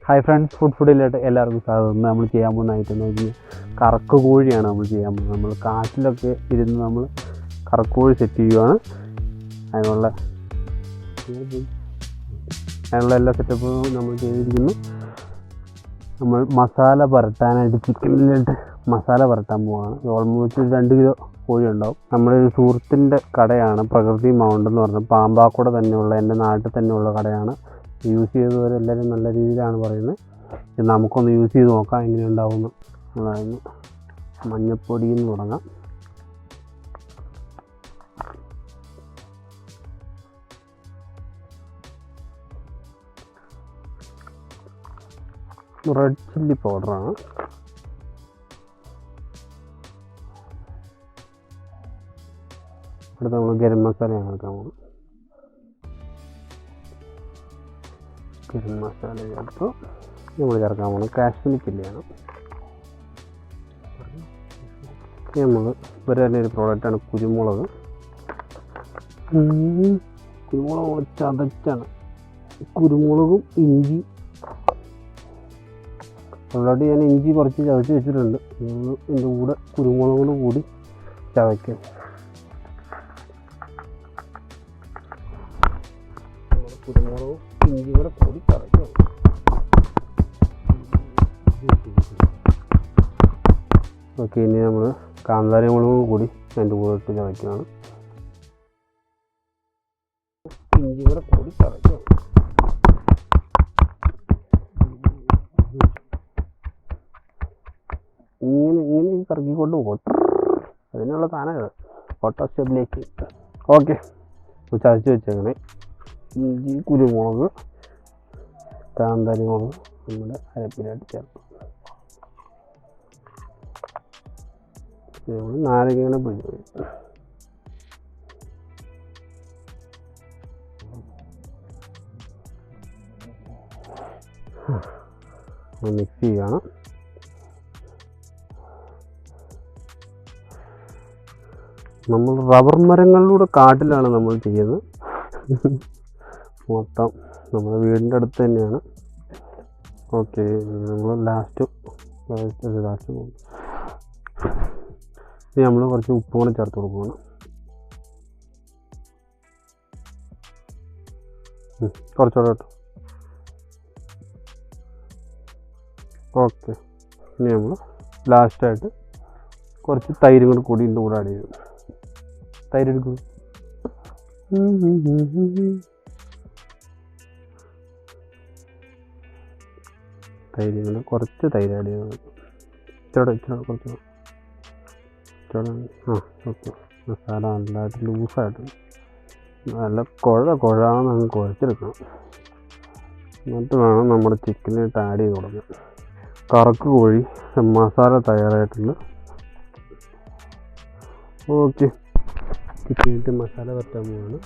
Hi friends, ഫുഡിലായിട്ട് എല്ലാവർക്കും സ്വാഗതം. നമ്മൾ ചെയ്യാൻ പോകുന്ന ഐറ്റം എന്ന് വെച്ചാൽ കറക്ക് കോഴിയാണ് നമ്മൾ ചെയ്യാൻ പോകുന്നത്. നമ്മൾ കാട്ടിലൊക്കെ ഇരുന്ന് നമ്മൾ കറക്ക് കോഴി സെറ്റ് ചെയ്യുകയാണ്. അതിനുള്ള എല്ലാ സെറ്റപ്പും നമ്മൾ ചെയ്തിരിക്കുന്നു. നമ്മൾ മസാല പുരട്ടാനായിട്ട് ചിക്കനിലായിട്ട് മസാല പുരട്ടാൻ പോവുകയാണ്. ഓൾമോസ്റ്റ് 2 കിലോ കോഴി ഉണ്ടാവും. നമ്മുടെ ഒരു സുഹൃത്തിൻ്റെ കടയാണ് പ്രകൃതി മൗണ്ട് എന്ന് പറഞ്ഞാൽ പാമ്പാക്കൂടെ തന്നെയുള്ള എൻ്റെ നാട്ടിൽ തന്നെയുള്ള കടയാണ്. യൂസ് ചെയ്തവരെല്ലാവരും നല്ല രീതിയിലാണ് പറയുന്നത്. നമുക്കൊന്ന് യൂസ് ചെയ്ത് നോക്കാം എങ്ങനെ ഉണ്ടാവുമെന്ന്. അതായത് മഞ്ഞപ്പൊടിയിൽ നിന്ന് തുടങ്ങാം. റെഡ് ചില്ലി പൗഡറാണ്. അടുത്ത നമ്മൾ ഗരം മസാലയാണ് എടുക്കാൻ പോകുന്നത്. ഗരം മസാല ചേർത്ത് നമ്മൾ ചേർക്കാൻ പോകുന്നത് കാശ്മീരി ചില്ലിയാണ്. നമ്മൾ വേറെ ഒരു പ്രോഡക്റ്റാണ് കുരുമുളക്. കുരുമുളക് ചതച്ചാണ്. കുരുമുളകും ഇഞ്ചി ഓൾറെഡി ഞാൻ ഇഞ്ചി കുറച്ച് ചതച്ച് വെച്ചിട്ടുണ്ട്. എൻ്റെ കൂടെ കുരുമുളകും കൂടി ചതയ്ക്കും. കുരുമുളകും ഇഞ്ചി കൂടെ കൂടി ചതയ്ക്കും. ഓക്കെ, ഇനി നമ്മൾ കാന്താരി മുളകും കൂടി അതിൻ്റെ കൂടെ ഇട്ട് ചതയ്ക്കുകയാണ്. ഇഞ്ചി കൂടെ കൂടി ചതയ്ക്കും. ഇങ്ങനെ കറക്കിക്കൊണ്ട് പോട്ടെ. അതിനുള്ള സാധനം ഓട്ടോ സ്റ്റെബിലേക്ക്. ഓക്കെ, ചതച്ച് വെച്ചേക്കണേ. ഇഞ്ചി, കുരുമുളക്, കാന്താരി മുളക് നമ്മുടെ അരപ്പിലായിട്ട് ചേർക്കും. നമ്മൾ നാരങ്ങയുടെ പിഴിഞ്ഞ് മിക്സ് ചെയ്യുകയാണ്. നമ്മൾ റബ്ബർ മരങ്ങളിലൂടെ കാട്ടിലാണ് നമ്മൾ ചെയ്യുന്നത്. മൊത്തം നമ്മുടെ വീടിൻ്റെ അടുത്ത് തന്നെയാണ്. ഓക്കെ, നമ്മൾ ലാസ്റ്റ് പോകും. ഇനി നമ്മൾ കുറച്ച് ഉപ്പ് കൂടെ ചേർത്ത് കൊടുക്കുകയാണ്. കുറച്ചുകൂടെ കേട്ടോ. ഓക്കെ, ഇനി നമ്മൾ ലാസ്റ്റായിട്ട് കുറച്ച് തൈരും കൂടി ഇതിൻ്റെ കൂടെ ആഡ് ചെയ്യും. തൈര് എടുക്കും. തൈര് കുറച്ച് തൈര് ആഡ് ചെയ്ത് ഇച്ചിരി കുറച്ച്. ഓക്കെ, മസാല നല്ലതായിട്ട് ലൂസായിട്ട് നല്ല കുഴാന്ന് അങ്ങ് കുഴച്ചെടുക്കണം. എന്നിട്ട് വേണം നമ്മുടെ ചിക്കനായിട്ട് ആഡ് ചെയ്ത് കൊടുക്കാൻ. കറക്ക് കോഴി മസാല തയ്യാറായിട്ടുണ്ട്. ഓക്കെ, ചിക്കനിട്ട് മസാല പറ്റാൻ പോവാണ്.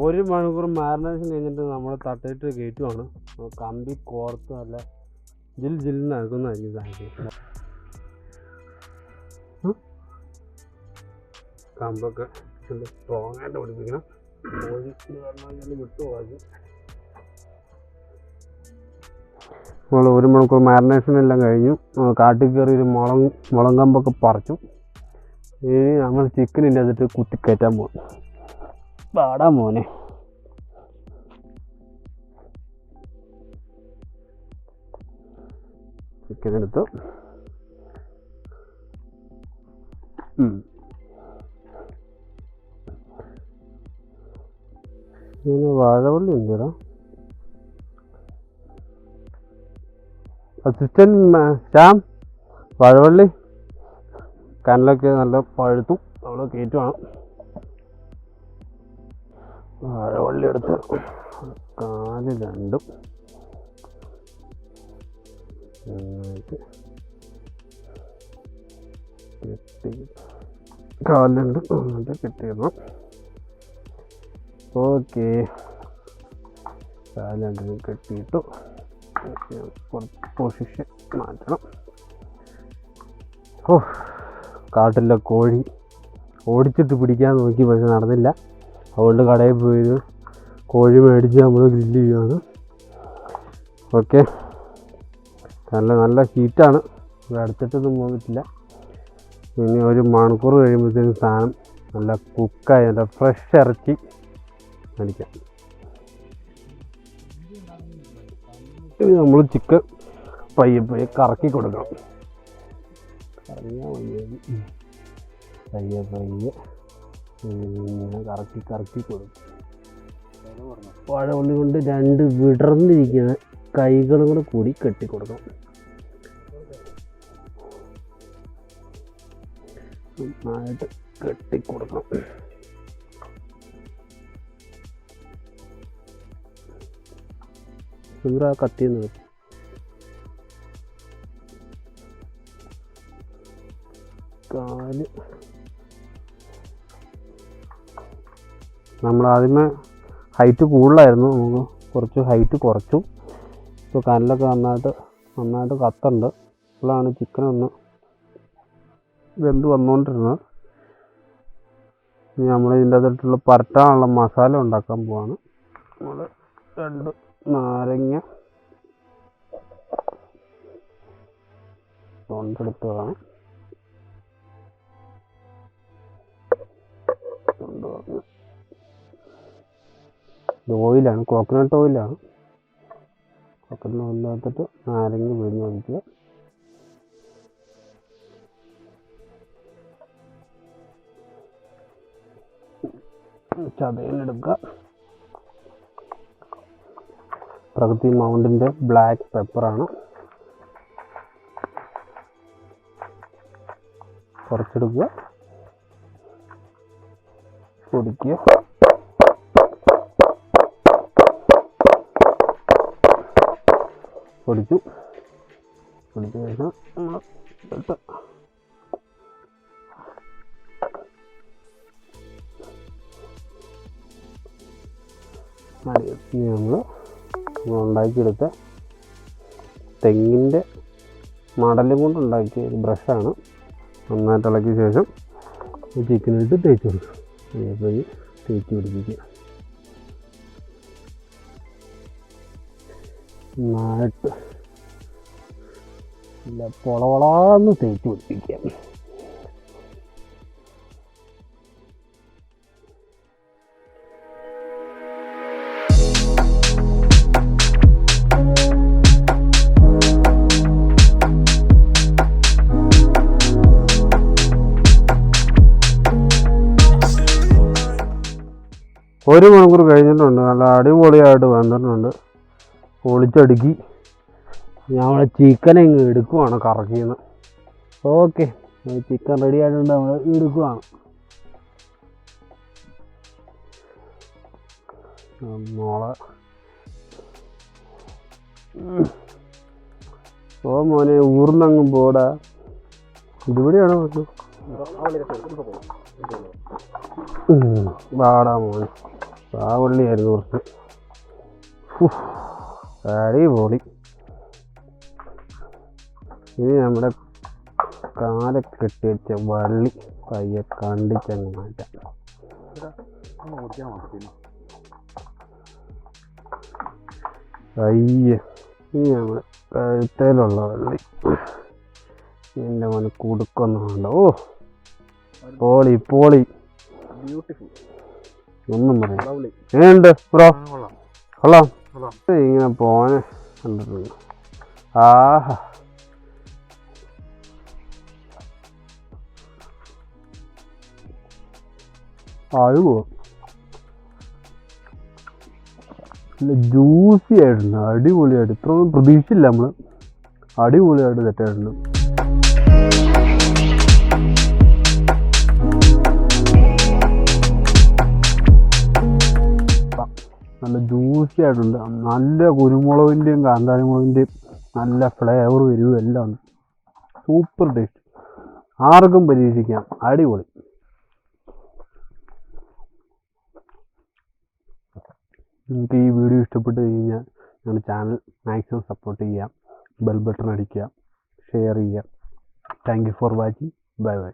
ഒരു മണിക്കൂർ മാരിനേഷൻ കഴിഞ്ഞിട്ട് നമ്മൾ തട്ടിട്ട് കയറ്റുവാണ്. കമ്പി കോർത്ത് നല്ല ജില്ലിന്ന് നടക്കുന്നതായിരിക്കും സാധിക്കും. കമ്പൊക്കെ സ്ട്രോങ് ആയിട്ട് പിടിപ്പിക്കണം. കോഴി പറഞ്ഞാൽ വിട്ടുപോകാതെ. നമ്മൾ 1 മണിക്കൂർ മാരിനേഷൻ എല്ലാം കഴിഞ്ഞു. കാട്ടിൽ കയറി ഒരു മുളം കമ്പൊക്കെ പറിച്ചു. ഇനി നമ്മൾ ചിക്കനിൻ്റെ അതിട്ട് കുത്തിക്കയറ്റാൻ പോകും. പാടാ മോനെ. ചിക്കൻ എടുത്തു. ഇങ്ങനെ വാഴവള്ളി ഉണ്ടോ അസിസ്റ്റന്റ് ശ്യാം? വാഴവള്ളി കനലൊക്കെ നല്ല പഴുത്തു. നമ്മൾ കയറ്റുവാണ്. വാഴവള്ളി എടുത്ത് കാല് രണ്ടും നന്നായിട്ട് കെട്ടി കാലുണ്ട് നന്നായിട്ട് കെട്ടിയിടണം. ഓക്കെ, കാലുണ്ട് കെട്ടിയിട്ടു. പൊസിഷൻ മാറ്റണം. ഓ, കാട്ടിലെ കോഴി ഓടിച്ചിട്ട് പിടിക്കാൻ നോക്കി, പക്ഷെ നടന്നില്ല. അതുകൊണ്ട് കടയിൽ പോയത് കോഴി മേടിച്ച് നമ്മൾ ഗ്രില്ല് ചെയ്യുകയാണ്. ഓക്കെ, നല്ല ഹീറ്റാണ്, അടുത്തിട്ടൊന്നും പോകാൻ പറ്റില്ല. ഇനി ഒരു മണിക്കൂർ കഴിയുമ്പോഴത്തേക്കും സാധനം നല്ല കുക്കായി നല്ല ഫ്രഷ് ഇറച്ചി മേടിക്കാം. ഇനി നമ്മൾ ചിക്കൻ പയ്യെ കറക്കി കൊടുക്കണം. പയ്യെ ഇങ്ങനെ കറക്കി കൊടുക്കും. വാഴവള്ളി കൊണ്ട് 2 വിടർന്നിരിക്കുന്ന കൈകളും കൂടെ കൂടി കെട്ടിക്കൊടുക്കണം. നന്നായിട്ട് കെട്ടിക്കൊടുക്കണം. കത്തിന്ന് കാല് നമ്മൾ ആദ്യമേ ഹൈറ്റ് കൂടുതലായിരുന്നു, നമുക്ക് കുറച്ച് ഹൈറ്റ് കുറച്ചു. ഇപ്പോൾ കനലൊക്കെ നന്നായിട്ട് കത്തുണ്ട്. ഇപ്പോഴാണ് ചിക്കൻ ഒന്ന് വെന്ത് വന്നുകൊണ്ടിരുന്നത്. ഇനി നമ്മൾ ഇതിൻ്റെ അകത്തോട്ടുള്ള പരട്ടാനുള്ള മസാല ഉണ്ടാക്കാൻ പോവാണ്. നമ്മൾ 2 നാരങ്ങ തൊണ്ടെടുത്തതാണ്. ഇത് ഓയിലാണ്, കോക്കനട്ട് ഓയിലാണ്. കോക്കനട്ട് ഓയിലിനകത്തിട്ട് നാരങ്ങ പിഴിഞ്ഞ് ഒഴിക്കുക. ചതയിലെടുക്കുക. പ്രകൃതി മൗണ്ടിൻ്റെ ബ്ലാക്ക് പെപ്പറാണ്. കുറച്ചെടുക്കുക, പൊടിക്കുക. പൊടിച്ചു കഴിഞ്ഞാൽ നമ്മൾ ഇട്ട് നമ്മൾ ഉണ്ടാക്കിയെടുത്ത തെങ്ങിൻ്റെ മടലും കൊണ്ട് ഉണ്ടാക്കിയ ഒരു ബ്രഷാണ്. നന്നായിട്ട് ഇളക്കിയ ശേഷം ചിക്കനിട്ട് തേച്ച് കൊടുക്കും. അതേപോലെ തേച്ച് പിടിപ്പിക്കുക. നന്നായിട്ട് നല്ല പൊളവളാന്ന് തേച്ച് പിടിപ്പിക്കുക. ഒരു മണിക്കൂർ കഴിഞ്ഞിട്ടുണ്ട്. നല്ല അടിപൊളിയായിട്ട് വന്നിട്ടുണ്ട്. പൊളിച്ചടുക്കി ഞമ്മളെ ചിക്കൻ ഇങ്ങ് എടുക്കുവാണ് കറക്കിന്ന്. ഓക്കെ, ചിക്കൻ റെഡി ആയിട്ടുണ്ട്. നമ്മൾ എടുക്കുവാണ്. മോളെ മോനെ ഊർന്നങ്ങും പോടാ. ഇതുവിടെയാണോ പറഞ്ഞു വാടാ മോനെ. സാവള്ളിയായിരുന്നു കുറച്ച്. അടിപൊളി. ഇനി നമ്മുടെ കാല കെട്ടി വെച്ച വള്ളി പയ്യെ കണ്ടിച്ചങ്ങ് മാറ്റാം. അയ്യ, ഇനി നമ്മുടെ കഴുത്തേലുള്ള വള്ളി എൻ്റെ മോനെ കുടുക്കൊന്നുണ്ട്. ഓ, പോളി ഒന്നും പറയാം. എങ്ങനെയുണ്ട് ബ്രോ? കൊള്ളാം. ഇങ്ങനെ പോനെ കണ്ടിട്ടുണ്ട്. ആഹാ, അഴുവോ നല്ല ജ്യൂസി ആയിട്ടുണ്ട്. അടിപൊളിയായിട്ട്. ഇത്രയൊന്നും പ്രതീക്ഷിച്ചില്ല നമ്മൾ. അടിപൊളിയായിട്ട് തെറ്റായിട്ടുണ്ട്. നല്ല ജ്യൂസി ആയിട്ടുണ്ട്. നല്ല കുരുമുളകിൻ്റെയും കാന്താരി മുളകിൻ്റെയും നല്ല ഫ്ലേവർ വരും എല്ലാം ഉണ്ട്. സൂപ്പർ ടേസ്റ്റ്, ആർക്കും പരീക്ഷിക്കാം, അടിപൊളി. നിങ്ങൾക്ക് ഈ വീഡിയോ ഇഷ്ടപ്പെട്ട് കഴിഞ്ഞാൽ ഞങ്ങളുടെ ചാനൽ മാക്സിമം സപ്പോർട്ട് ചെയ്യുക, ബെൽ ബട്ടൺ അടിക്കുക, ഷെയർ ചെയ്യുക. Thank you for watching. Bye bye.